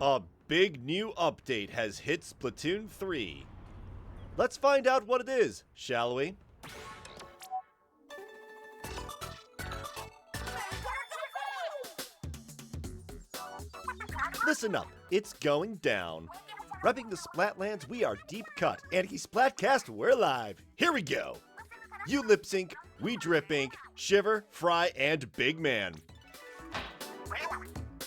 A big new update has hit Splatoon 3. Let's find out what it is, shall we? Listen up, it's going down. Repping the Splatlands, we are deep cut. Anti-Splatcast, we're live. Here we go. You lip sync, we drip ink, Shiver, Fry, and Big Man.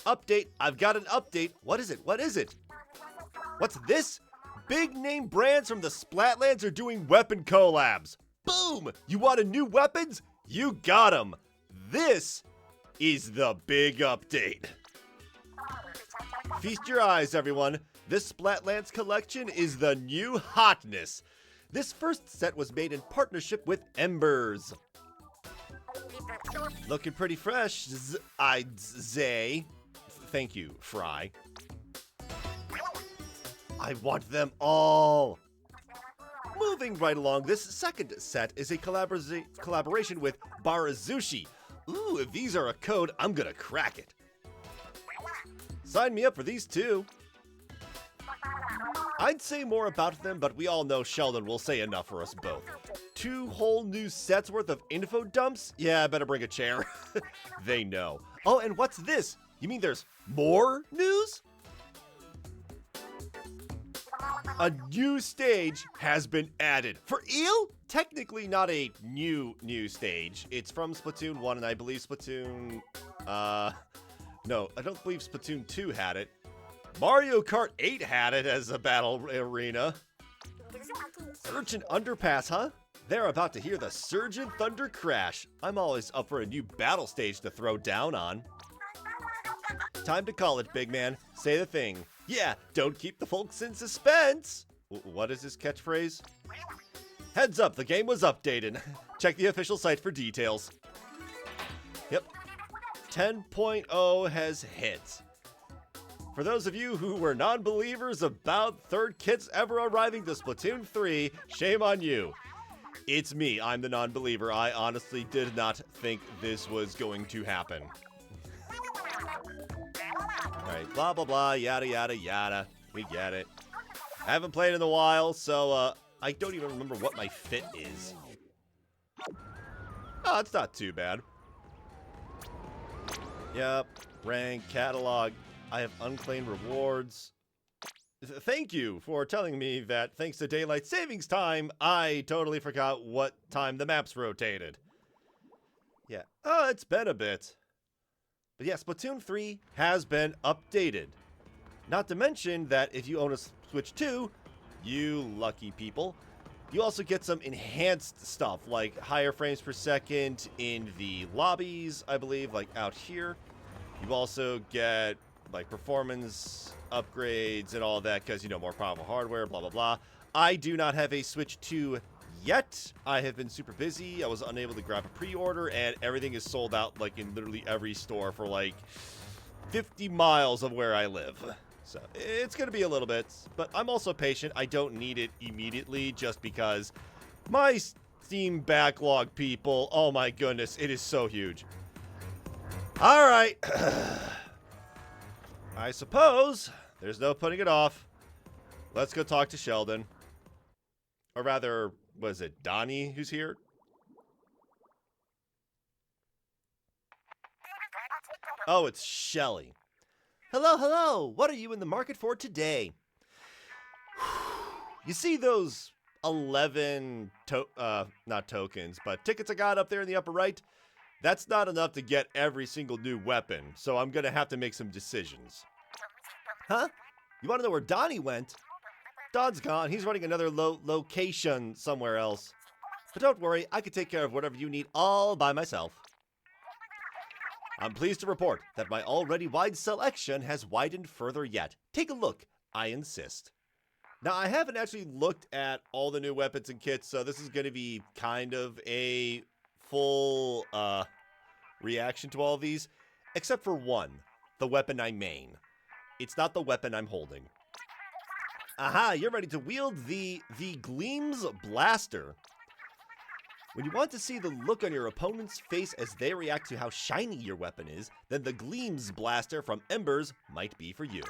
Update, I've got an update. What is it? What is it? What's this? Big name brands from the Splatlands are doing weapon collabs. Boom! You wanted new weapons? You got them. This is the big update. Feast your eyes, everyone. This Splatlands collection is the new hotness. This first set was made in partnership with Embers. Looking pretty fresh, I'd say. Thank you, Fry. I want them all. Moving right along, this second set is a collaboration with Barazushi. Ooh, if these are a code, I'm gonna crack it. Sign me up for these too. I'd say more about them, but we all know Sheldon will say enough for us both. 2 whole new sets worth of info dumps? Yeah, I better bring a chair. They know. Oh, and what's this? You mean there's more news? A new stage has been added. For Eel? Technically not a new stage. It's from Splatoon 1, and I believe Splatoon... No, I don't believe Splatoon 2 had it. Mario Kart 8 had it as a battle arena. Surgeon Underpass, huh? They're about to hear the Surgeon Thunder crash. I'm always up for a new battle stage to throw down on. Time to call it, big man. Say the thing. Yeah, don't keep the folks in suspense. What is his catchphrase? Heads up, the game was updated. Check the official site for details. Yep. 10.0 has hit. For those of you who were non-believers about third kits ever arriving to Splatoon 3, shame on you. It's me, I'm the non-believer. I honestly did not think this was going to happen. Alright, blah blah blah, yada yada yada. We get it. I haven't played in a while, so I don't even remember what my fit is. Oh, it's not too bad. Yep, rank, catalog. I have unclaimed rewards. Thank you for telling me that thanks to daylight savings time, I totally forgot what time the maps rotated. Yeah, oh, it's been a bit. But yeah, Splatoon 3 has been updated. Not to mention that if you own a Switch 2, you lucky people, you also get some enhanced stuff like higher frames per second in the lobbies, I believe, like out here. You also get like performance upgrades and all that because, you know, more powerful hardware, blah, blah, blah. I do not have a Switch 2 yet. I have been super busy. I was unable to grab a pre-order, and everything is sold out like in literally every store for like 50 miles of where I live. So it's going to be a little bit, but I'm also patient. I don't need it immediately just because my Steam backlog, people, oh my goodness, it is so huge. All right. I suppose there's no putting it off. Let's go talk to Sheldon. Or rather, was it Donnie who's here? Oh, it's Shelly. Hello, hello. What are you in the market for today? You see those 11 not tokens, but tickets I got up there in the upper right? That's not enough to get every single new weapon, so I'm gonna have to make some decisions. Huh? You wanna know where Donnie went? Don's gone. He's running another location somewhere else. But don't worry, I can take care of whatever you need all by myself. I'm pleased to report that my already wide selection has widened further yet. Take a look, I insist. Now, I haven't actually looked at all the new weapons and kits, so this is going to be kind of a full reaction to all of these, except for one, the weapon I main. It's not the weapon I'm holding. Aha, you're ready to wield the Gleam's Blaster. When you want to see the look on your opponent's face as they react to how shiny your weapon is, then the Gleam's Blaster from Embers might be for you.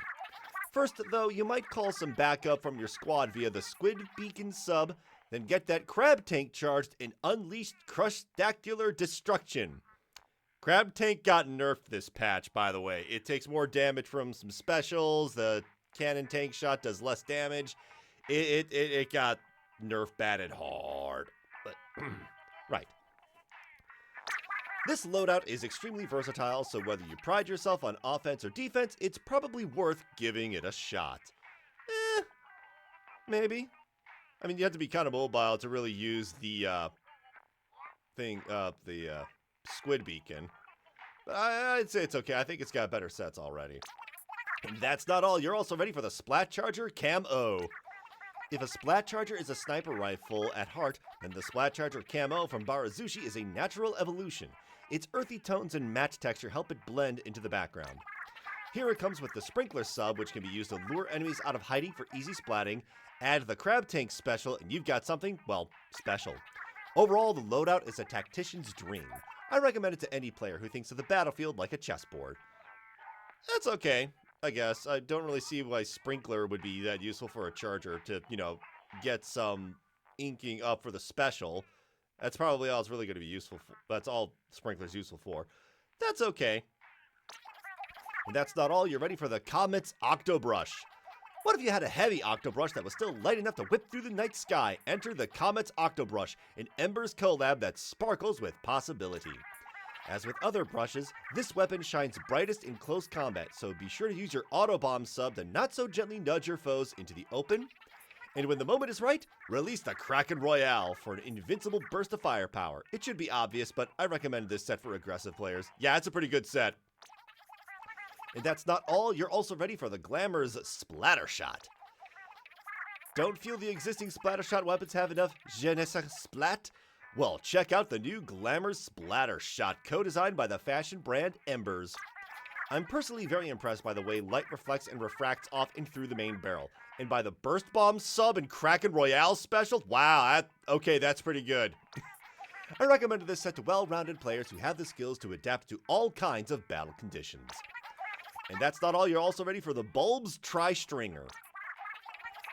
First, though, you might call some backup from your squad via the Squid Beacon sub, then get that Crab Tank charged and unleash Crustacular Destruction. Crab Tank got nerfed this patch, by the way. It takes more damage from some specials, the cannon tank shot does less damage. It got nerf batted hard. But, right. This loadout is extremely versatile, so whether you pride yourself on offense or defense, it's probably worth giving it a shot. Maybe. I mean, you have to be kind of mobile to really use the Squid Beacon. But I'd say it's okay. I think it's got better sets already. And that's not all. You're also ready for the Splat Charger Cam-O. If a Splat Charger is a sniper rifle at heart, then the Splat Charger Cam-O from Barazushi is a natural evolution. Its earthy tones and matte texture help it blend into the background. Here it comes with the Sprinkler sub, which can be used to lure enemies out of hiding for easy splatting. Add the Crab Tank special, and you've got something, well, special. Overall, the loadout is a tactician's dream. I recommend it to any player who thinks of the battlefield like a chessboard. That's okay, I guess. I don't really see why Sprinkler would be that useful for a charger to, get some inking up for the special. That's probably all it's really going to be useful for. That's all Sprinkler's useful for. That's okay. And that's not all. You're ready for the Comet's Octobrush. What if you had a heavy Octobrush that was still light enough to whip through the night sky? Enter the Comet's Octobrush, an Embers collab that sparkles with possibility. As with other brushes, this weapon shines brightest in close combat, so be sure to use your Autobomb sub to not so gently nudge your foes into the open. And when the moment is right, release the Kraken Royale for an invincible burst of firepower. It should be obvious, but I recommend this set for aggressive players. Yeah, it's a pretty good set. And that's not all. You're also ready for the Glamour's Splatter Shot. Don't feel the existing Splatter Shot weapons have enough je ne sais splat? Well, check out the new Glamour's Splatter Shot, co-designed by the fashion brand Embers. I'm personally very impressed by the way light reflects and refracts off and through the main barrel. And by the Burst Bomb sub and Kraken Royale special, wow, that's pretty good. I recommend this set to well-rounded players who have the skills to adapt to all kinds of battle conditions. And that's not all. You're also ready for the Bulb's Tri-Stringer.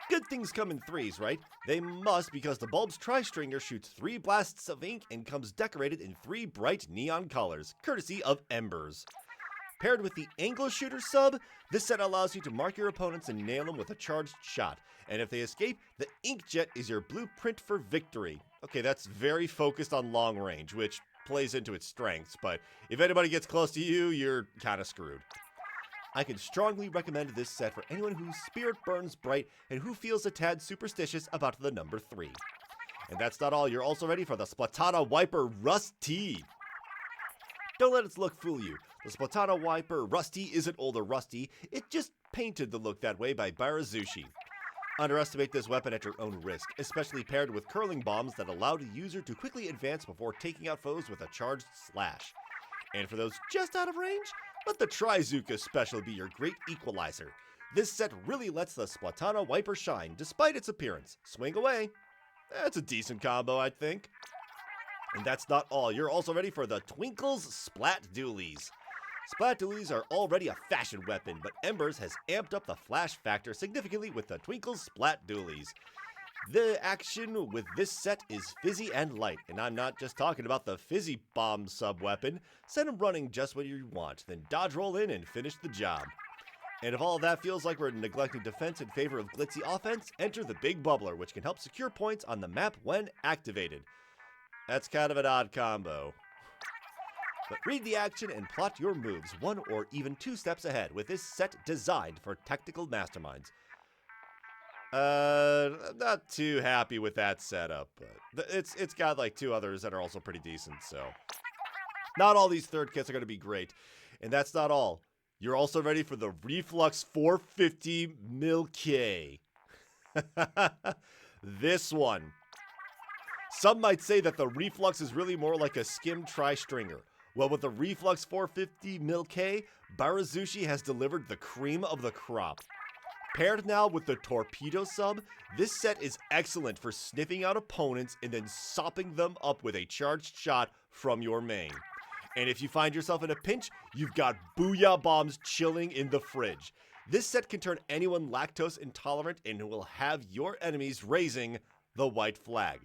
Good things come in threes, right? They must, because the Bulb's Tri-Stringer shoots 3 blasts of ink and comes decorated in 3 bright neon colors, courtesy of Embers. Paired with the Angle Shooter sub, this set allows you to mark your opponents and nail them with a charged shot. And if they escape, the Inkjet is your blueprint for victory. Okay, that's very focused on long range, which plays into its strengths, but if anybody gets close to you, you're kind of screwed. I can strongly recommend this set for anyone whose spirit burns bright and who feels a tad superstitious about the number 3. And that's not all. You're also ready for the Splatana Wiper Rusty. Don't let its look fool you. The Splatana Wiper Rusty isn't old or rusty. It just painted the look that way by Barazushi. Underestimate this weapon at your own risk, especially paired with curling bombs that allow the user to quickly advance before taking out foes with a charged slash. And for those just out of range, let the Trizuka special be your great equalizer. This set really lets the Splatana Wiper shine, despite its appearance. Swing away. That's a decent combo, I think. And that's not all. You're also ready for the Twinkle's Splat Dualies. Splat Dualies are already a fashion weapon, but Embers has amped up the flash factor significantly with the Twinkle's Splat Dualies. The action with this set is fizzy and light, and I'm not just talking about the Fizzy Bomb sub-weapon. Send them running just when you want, then dodge roll in and finish the job. And if all of that feels like we're neglecting defense in favor of glitzy offense, enter the Big Bubbler, which can help secure points on the map when activated. That's kind of an odd combo. But read the action and plot your moves 1 or even 2 steps ahead with this set designed for tactical masterminds. I'm not too happy with that setup, but it's got like 2 others that are also pretty decent, so. Not all these third kits are going to be great. And that's not all. You're also ready for the Reflux 450 Mil-K. This one. Some might say that the Reflux is really more like a skim tri-stringer. Well, with the Reflux 450 Mil-K, Barazushi has delivered the cream of the crop. Paired now with the Torpedo sub, this set is excellent for sniffing out opponents and then sopping them up with a charged shot from your main. And if you find yourself in a pinch, you've got Booyah Bombs chilling in the fridge. This set can turn anyone lactose intolerant and will have your enemies raising the white flag.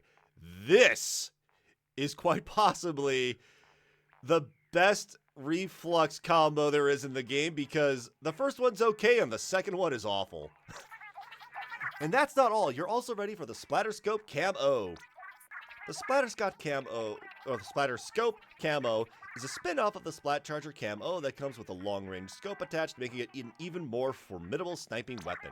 This is quite possibly the best reflux combo there is in the game because the first one's okay and the second one is awful. And that's not all. You're also ready for the Splatterscope Camo. The Splatterscope Camo, or the Splatterscope Camo, is a spin-off of the Splat Charger Camo that comes with a long-range scope attached, making it an even more formidable sniping weapon.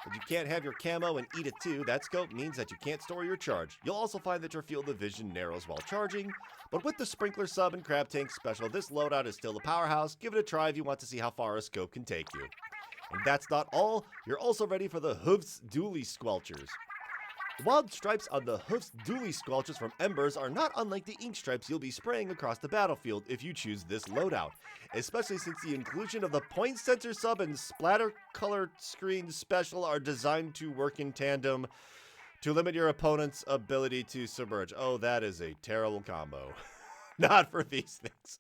But you can't have your camo and eat it too. That scope means that you can't store your charge. You'll also find that your field of vision narrows while charging, but with the Sprinkler Sub and Crab Tank Special, this loadout is still a powerhouse. Give it a try if you want to see how far a scope can take you. And that's not all. You're also ready for the Hoofs Dually Squelchers. The wild stripes on the Hoofs Dually Squelchers from Embers are not unlike the ink stripes you'll be spraying across the battlefield if you choose this loadout, especially since the inclusion of the Point Sensor Sub and Splatter Color Screen Special are designed to work in tandem to limit your opponent's ability to submerge. Oh, that is a terrible combo. Not for these things.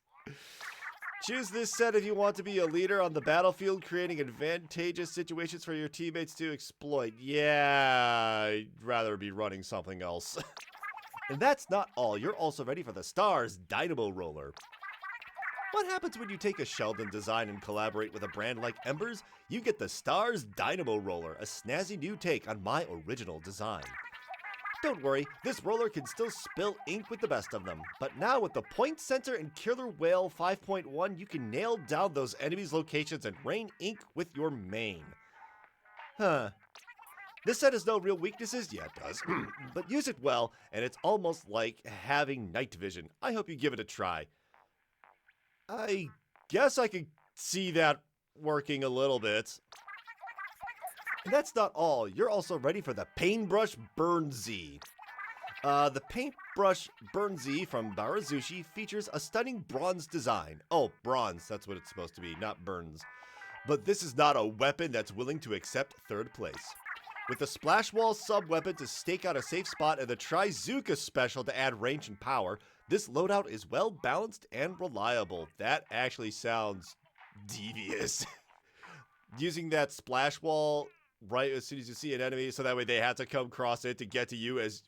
Choose this set if you want to be a leader on the battlefield, creating advantageous situations for your teammates to exploit. Yeah, I'd rather be running something else. And that's not all. You're also ready for the Stars Dynamo Roller. What happens when you take a Sheldon design and collaborate with a brand like Embers? You get the Stars Dynamo Roller, a snazzy new take on my original design. Don't worry, this roller can still spill ink with the best of them, but now with the Point Sensor and Killer Whale 5.1, you can nail down those enemies' locations and rain ink with your main. This set has no real weaknesses, yeah it does, but use it well, and it's almost like having night vision. I hope you give it a try. I guess I could see that working a little bit. And that's not all. You're also ready for the Paintbrush Burn Z. The Paintbrush Burn Z from Barazushi features a stunning bronze design. Oh, bronze, that's what it's supposed to be, not burns. But this is not a weapon that's willing to accept third place. With the Splash Wall sub-weapon to stake out a safe spot and the Trizooka special to add range and power, this loadout is well balanced and reliable. That actually sounds devious. Using that Splash Wall right as soon as you see an enemy, so that way they have to come across it to get to you as,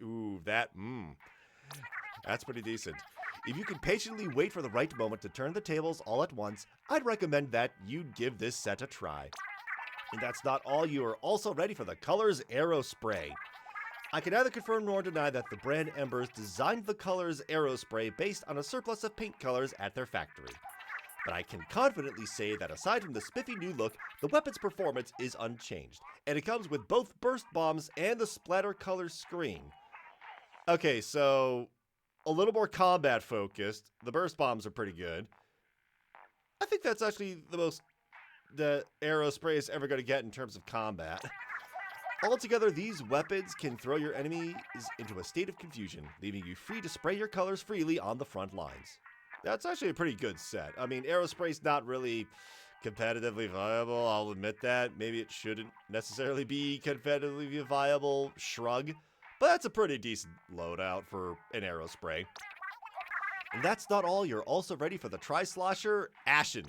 that's pretty decent. If you can patiently wait for the right moment to turn the tables all at once, I'd recommend that you'd give this set a try. And that's not all. You are also ready for the Colors Aero Spray. I can neither confirm nor deny that the brand Embers designed the Colors Aero Spray based on a surplus of paint colors at their factory. But I can confidently say that aside from the spiffy new look, the weapon's performance is unchanged, and it comes with both burst bombs and the splatter color screen. Okay, so a little more combat focused. The burst bombs are pretty good. I think that's actually the most the Aero Spray is ever going to get in terms of combat. Altogether, these weapons can throw your enemies into a state of confusion, leaving you free to spray your colors freely on the front lines. That's actually a pretty good set. I mean, Aero Spray's not really competitively viable, I'll admit that. Maybe it shouldn't necessarily be competitively viable, shrug. But that's a pretty decent loadout for an Aero Spray. And that's not all. You're also ready for the Tri-Slosher Ashen.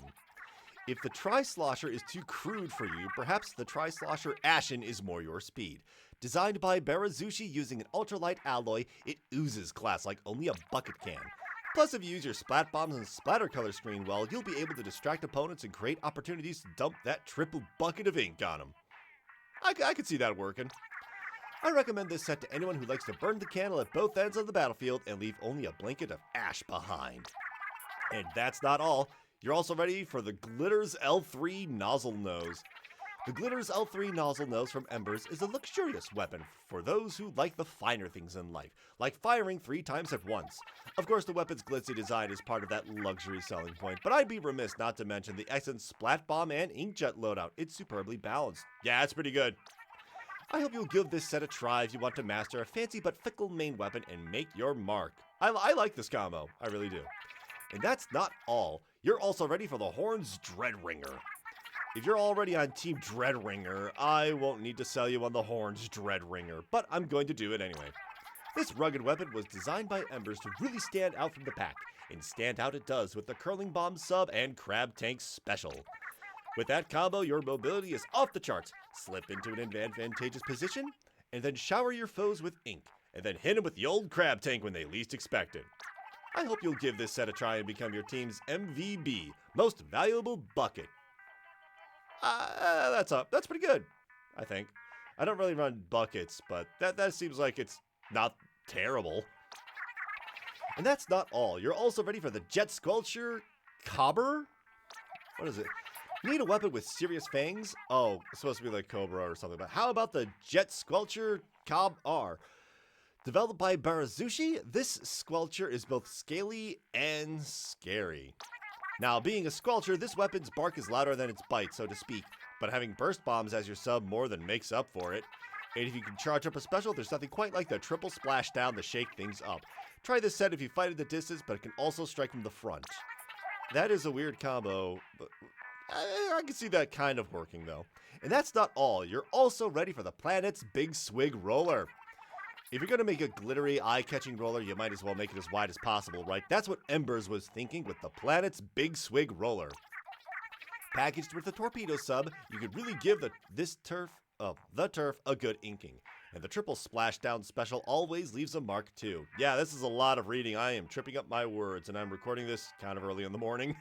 If the Tri-Slosher is too crude for you, perhaps the Tri-Slosher Ashen is more your speed. Designed by Barazushi using an ultralight alloy, it oozes class like only a bucket can. Plus, if you use your splat bombs and splatter color screen well, you'll be able to distract opponents and create opportunities to dump that triple bucket of ink on them. I could see that working. I recommend this set to anyone who likes to burn the candle at both ends of the battlefield and leave only a blanket of ash behind. And that's not all. You're also ready for the Glitters L3 Nozzle Nose. The Glitters L3 Nozzle Nose from Embers is a luxurious weapon for those who like the finer things in life, like firing 3 times at once. Of course, the weapon's glitzy design is part of that luxury selling point, but I'd be remiss not to mention the excellent Splat Bomb and Inkjet loadout. It's superbly balanced. Yeah, it's pretty good. I hope you'll give this set a try if you want to master a fancy but fickle main weapon and make your mark. I like this combo, I really do. And that's not all. You're also ready for the Horns Dreadringer. If you're already on Team Dreadringer, I won't need to sell you on the Horns Dreadringer, but I'm going to do it anyway. This rugged weapon was designed by Embers to really stand out from the pack, and stand out it does with the Curling Bomb sub and Crab Tank special. With that combo, your mobility is off the charts. Slip into an advantageous position, and then shower your foes with ink, and then hit them with the old crab tank when they least expect it. I hope you'll give this set a try and become your team's MVB, most valuable bucket. That's pretty good, I think. I don't really run buckets, but that seems like it's not terrible. And that's not all. You're also ready for the Jet Squelcher Cobber? What is it? You need a weapon with serious fangs? Oh, it's supposed to be like Cobra or something. But how about the Jet Squelcher Cob R? Developed by Barazushi, this Squelcher is both scaly and scary. Now, being a Squelcher, this weapon's bark is louder than its bite, so to speak. But having burst bombs as your sub more than makes up for it. And if you can charge up a special, there's nothing quite like the triple splashdown to shake things up. Try this set if you fight at the distance, but it can also strike from the front. That is a weird combo, but I can see that kind of working, though. And that's not all. You're also ready for the planet's Big Swig Roller. If you're going to make a glittery, eye-catching roller, you might as well make it as wide as possible, right? That's what Embers was thinking with the planet's Big Swig Roller. Packaged with the torpedo sub, you could really give the turf a good inking. And the triple splashdown special always leaves a mark too. Yeah, this is a lot of reading. I am tripping up my words, and I'm recording this kind of early in the morning.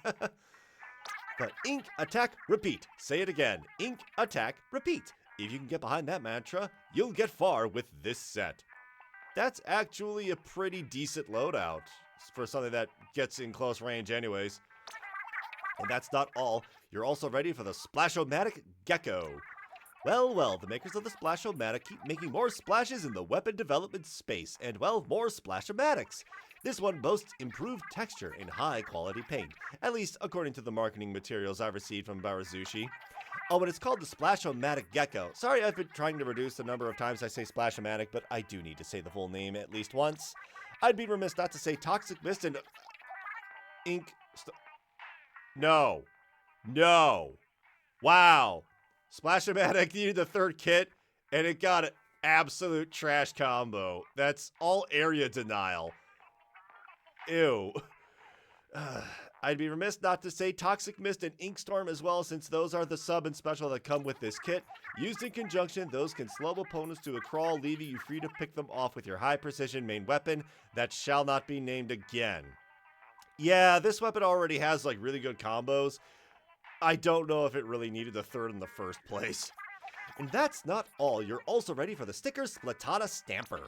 But ink, attack, repeat. Say it again. Ink, attack, repeat. If you can get behind that mantra, you'll get far with this set. That's actually a pretty decent loadout for something that gets in close range anyways. And that's not all. You're also ready for the Splashomatic Gecko. Well, the makers of the Splashomatic keep making more splashes in the weapon development space, and well, more Splashamatics. This one boasts improved texture and high-quality paint, at least according to the marketing materials I've received from Barazushi. Oh, and it's called the Splashomatic Gecko. Sorry, I've been trying to reduce the number of times I say Splashomatic, but I do need to say the full name at least once. I'd be remiss not to say Toxic Mist and Ink. No. Wow. Splashomatic needed the third kit, and it got an absolute trash combo. That's all area denial. Ew. I'd be remiss not to say Toxic Mist and Inkstorm as well, since those are the sub and special that come with this kit. Used in conjunction, those can slow opponents to a crawl, leaving you free to pick them off with your high-precision main weapon that shall not be named again. Yeah, this weapon already has, like, really good combos. I don't know if it really needed the third in the first place. And that's not all. You're also ready for the Sticker Splatana Stamper.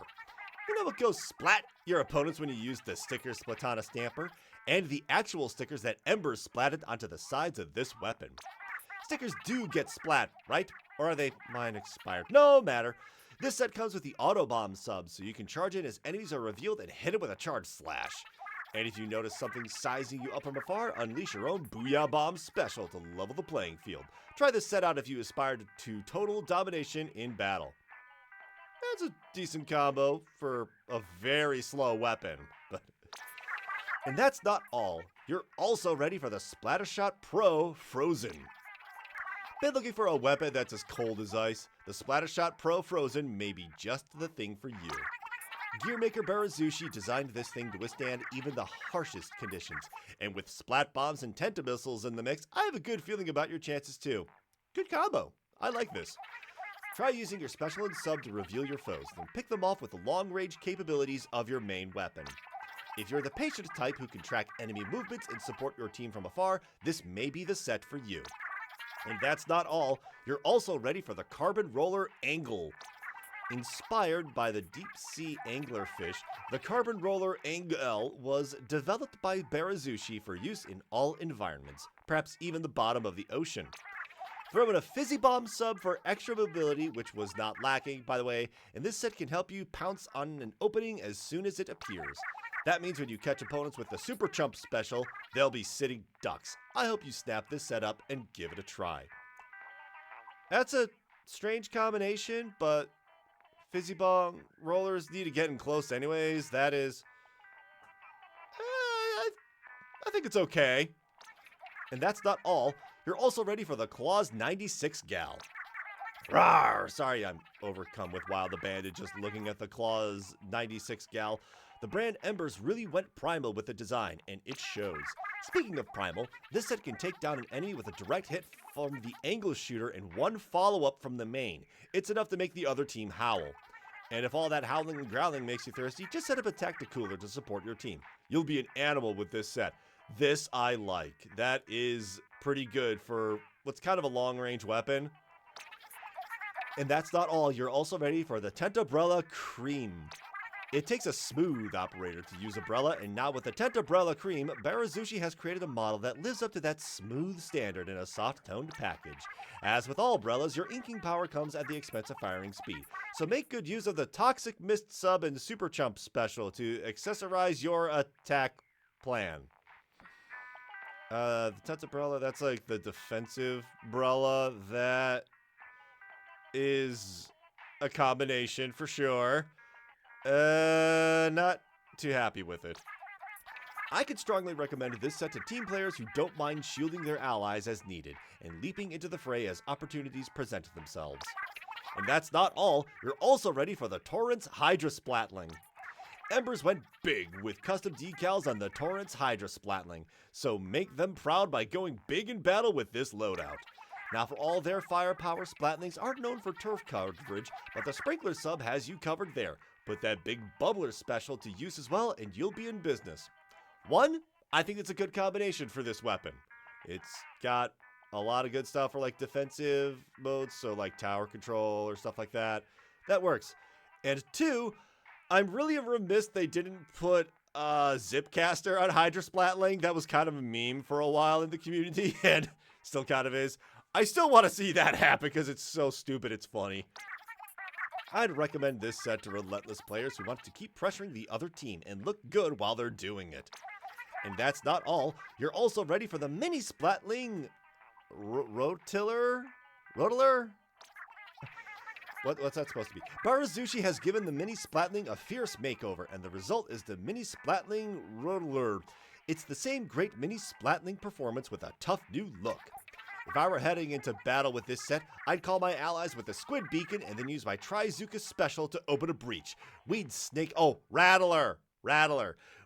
You know what goes splat your opponents when you use the Sticker Splatana Stamper? And the actual stickers that Embers splatted onto the sides of this weapon. Stickers do get splat, right? Or are they mine expired? No matter. This set comes with the Auto Bomb sub, so you can charge in as enemies are revealed and hit it with a charge slash. And if you notice something sizing you up from afar, unleash your own Booyah Bomb special to level the playing field. Try this set out if you aspire to total domination in battle. That's a decent combo for a very slow weapon. And that's not all. You're also ready for the Splattershot Pro Frozen. Been looking for a weapon that's as cold as ice? The Splattershot Pro Frozen may be just the thing for you. Gearmaker Barazushi designed this thing to withstand even the harshest conditions, and with splat bombs and tentamissiles in the mix, I have a good feeling about your chances too. Good combo. I like this. Try using your special and sub to reveal your foes, then pick them off with the long-range capabilities of your main weapon. If you're the patient type who can track enemy movements and support your team from afar, this may be the set for you. And that's not all. You're also ready for the Carbon Roller Angle. Inspired by the deep-sea anglerfish, the Carbon Roller Angle was developed by Barazushi for use in all environments, perhaps even the bottom of the ocean. Throw in a Fizzy Bomb sub for extra mobility, which was not lacking, by the way, and this set can help you pounce on an opening as soon as it appears. That means when you catch opponents with the Super Chump special, they'll be sitting ducks. I hope you snap this set up and give it a try. That's a strange combination, but Fizzy Bomb rollers need to get in close anyways. That is... I think it's okay. And that's not all. You're also ready for the Claws 96 Gal. Rawr! Sorry, I'm overcome with wild abandon just looking at the Claws 96 Gal. The brand Embers really went primal with the design, and it shows. Speaking of primal, this set can take down an enemy with a direct hit from the angle shooter and one follow-up from the main. It's enough to make the other team howl. And if all that howling and growling makes you thirsty, just set up a Tacticooler to support your team. You'll be an animal with this set. This I like. That is pretty good for what's kind of a long-range weapon. And that's not all. You're also ready for the Tentobrella Cream. It takes a smooth operator to use Umbrella, and now with the Tentobrella Cream, Barazushi has created a model that lives up to that smooth standard in a soft-toned package. As with all Umbrellas, your inking power comes at the expense of firing speed, so make good use of the Toxic Mist Sub and Super Chump special to accessorize your attack plan. The Tentobrella, that's like the defensive Brella. That is a combination for sure. Not too happy with it. I could strongly recommend this set to team players who don't mind shielding their allies as needed and leaping into the fray as opportunities present themselves. And that's not all. You're also ready for the Torrent's Hydra Splatling. Embers went big with custom decals on the Torrent's Hydra Splatling, so make them proud by going big in battle with this loadout. Now, for all their firepower, Splatlings aren't known for turf coverage, but the Sprinkler sub has you covered there. Put that big bubbler special to use as well, and you'll be in business. One, I think it's a good combination for this weapon. It's got a lot of good stuff for like defensive modes, so like tower control or stuff like that. That works. And two, I'm really remiss they didn't put Zipcaster on Hydra Splatling. That was kind of a meme for a while in the community, and still kind of is. I still want to see that happen because it's so stupid it's funny. I'd recommend this set to relentless players who want to keep pressuring the other team and look good while they're doing it. And that's not all. You're also ready for the mini Splatling Rotiller? What's that supposed to be? Barazushi has given the mini Splatling a fierce makeover, and the result is the mini Splatling Rotiller. It's the same great mini Splatling performance with a tough new look. If I were heading into battle with this set, I'd call my allies with a Squid Beacon and then use my Trizuka special to open a breach. We'd snake... Oh, Rattler!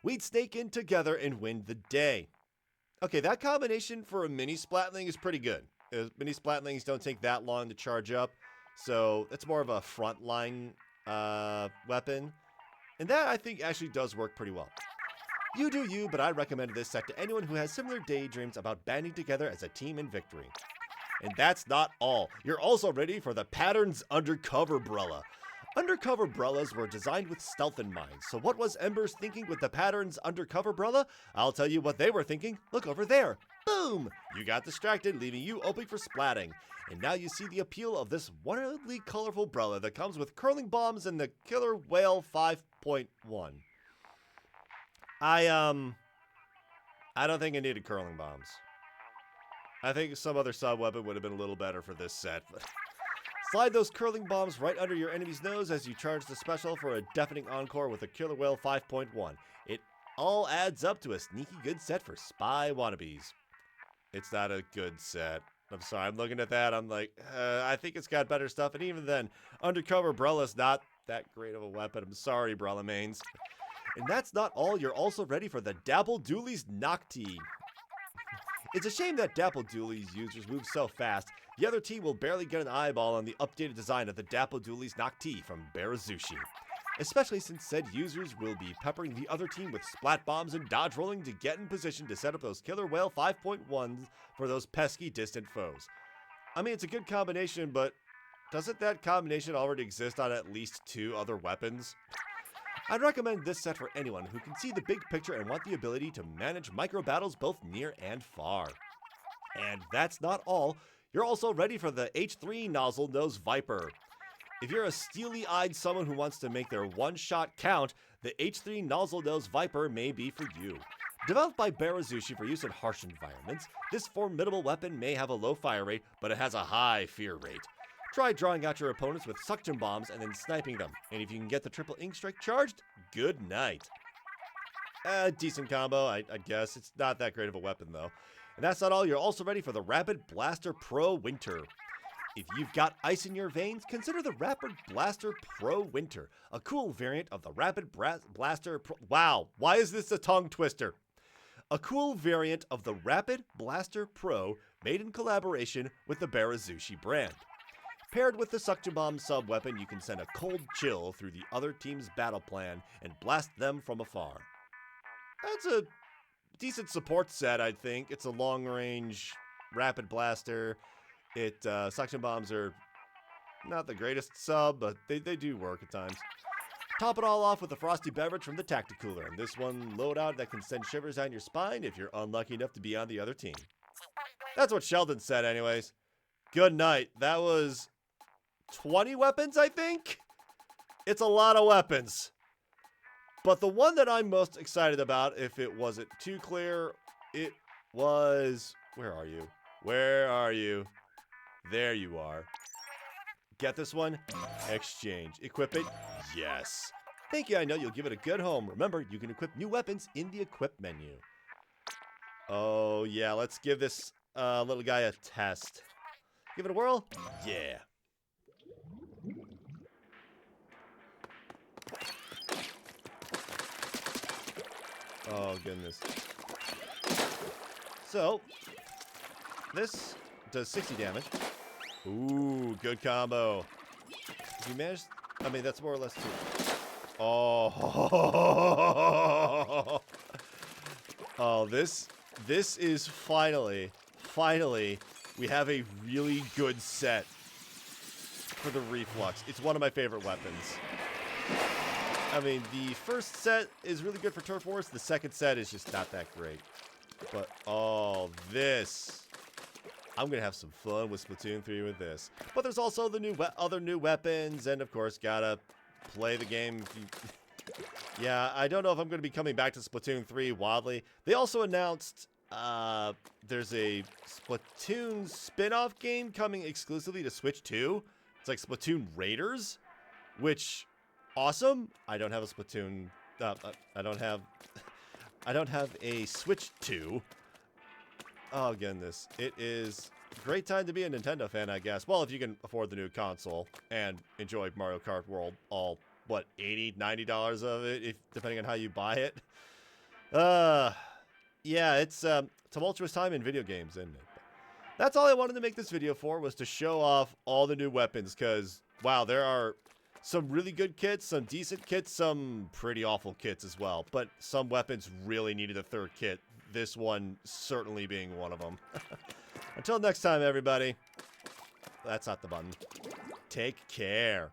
We'd snake in together and win the day. Okay, that combination for a mini Splatling is pretty good. Mini Splatlings don't take that long to charge up, so it's more of a frontline weapon. And that, I think, actually does work pretty well. You do you, but I recommend this set to anyone who has similar daydreams about banding together as a team in victory. And that's not all. You're also ready for the Pattern's Undercover Brella. Undercover Brellas were designed with stealth in mind, so what was Embers thinking with the Pattern's Undercover Brella? I'll tell you what they were thinking. Look over there. Boom! You got distracted, leaving you open for splatting. And now you see the appeal of this wildly colorful Brella that comes with curling bombs and the Killer Whale 5.1. I don't think I needed curling bombs. I think some other sub-weapon would have been a little better for this set. But slide those curling bombs right under your enemy's nose as you charge the special for a deafening encore with a Killer Whale 5.1. It all adds up to a sneaky good set for spy wannabes. It's not a good set. I'm sorry, I'm looking at that, I'm like, I think it's got better stuff, and even then, Undercover Brella's not that great of a weapon. I'm sorry, Brella mains. And that's not all, you're also ready for the Dapple Dooley's Nocti. It's a shame that Dapple Dooley's users move so fast, the other team will barely get an eyeball on the updated design of the Dapple Dooley's Nocti from Barazushi. Especially since said users will be peppering the other team with splat bombs and dodge rolling to get in position to set up those Killer Whale 5.1s for those pesky distant foes. I mean, it's a good combination, but doesn't that combination already exist on at least 2 other weapons? I'd recommend this set for anyone who can see the big picture and want the ability to manage micro battles both near and far. And that's not all. You're also ready for the H3 Nozzle Nose Viper. If you're a steely-eyed someone who wants to make their one-shot count, the H3 Nozzle Nose Viper may be for you. Developed by Barazushi for use in harsh environments, this formidable weapon may have a low fire rate, but it has a high fear rate. Try drawing out your opponents with suction bombs and then sniping them, and if you can get the triple ink strike charged, good night. Decent combo, I guess. It's not that great of a weapon, though. And that's not all, you're also ready for the Rapid Blaster Pro Winter. If you've got ice in your veins, consider the Rapid Blaster Pro Winter, a cool variant of the Rapid Blaster Pro... Wow, why is this a tongue twister? a cool variant of the Rapid Blaster Pro made in collaboration with the Barazushi brand. Paired with the Suction Bomb sub-weapon, you can send a cold chill through the other team's battle plan and blast them from afar. That's a decent support set, I think. It's a long-range rapid blaster. Suction bombs are not the greatest sub, but they do work at times. Top it all off with a frosty beverage from the Tacticooler, and this one loadout that can send shivers down your spine if you're unlucky enough to be on the other team. That's what Sheldon said anyways. Good night. That was 20 weapons, I think? It's a lot of weapons. But the one that I'm most excited about, if it wasn't too clear, it was... Where are you? Where are you? There you are. Get this one? Exchange. Equip it? Yes. Thank you, I know you'll give it a good home. Remember, you can equip new weapons in the equip menu. Oh, yeah, let's give this little guy a test. Give it a whirl? Yeah. Oh, goodness. So, this does 60 damage. Ooh, good combo. If you manage... I mean, that's more or less two. Oh. Oh, this is finally, we have a really good set for the Reflux. It's one of my favorite weapons. I mean, the first set is really good for Turf Wars. The second set is just not that great. But, oh, this... I'm going to have some fun with Splatoon 3 with this. But there's also the other new weapons, and of course, gotta play the game. Yeah, I don't know if I'm going to be coming back to Splatoon 3 wildly. They also announced there's a Splatoon spin-off game coming exclusively to Switch 2. It's like Splatoon Raiders, which, awesome. I don't have a Splatoon, I don't have a Switch 2. Oh, goodness. It is a great time to be a Nintendo fan, I guess. Well, if you can afford the new console and enjoy Mario Kart World, all, what, $80, $90 of it, depending on how you buy it. Yeah, it's a tumultuous time in video games, isn't it? That's all I wanted to make this video for, was to show off all the new weapons, because, wow, there are some really good kits, some decent kits, some pretty awful kits as well. But some weapons really needed a third kit. This one certainly being one of them. Until next time, everybody. That's not the button. Take care.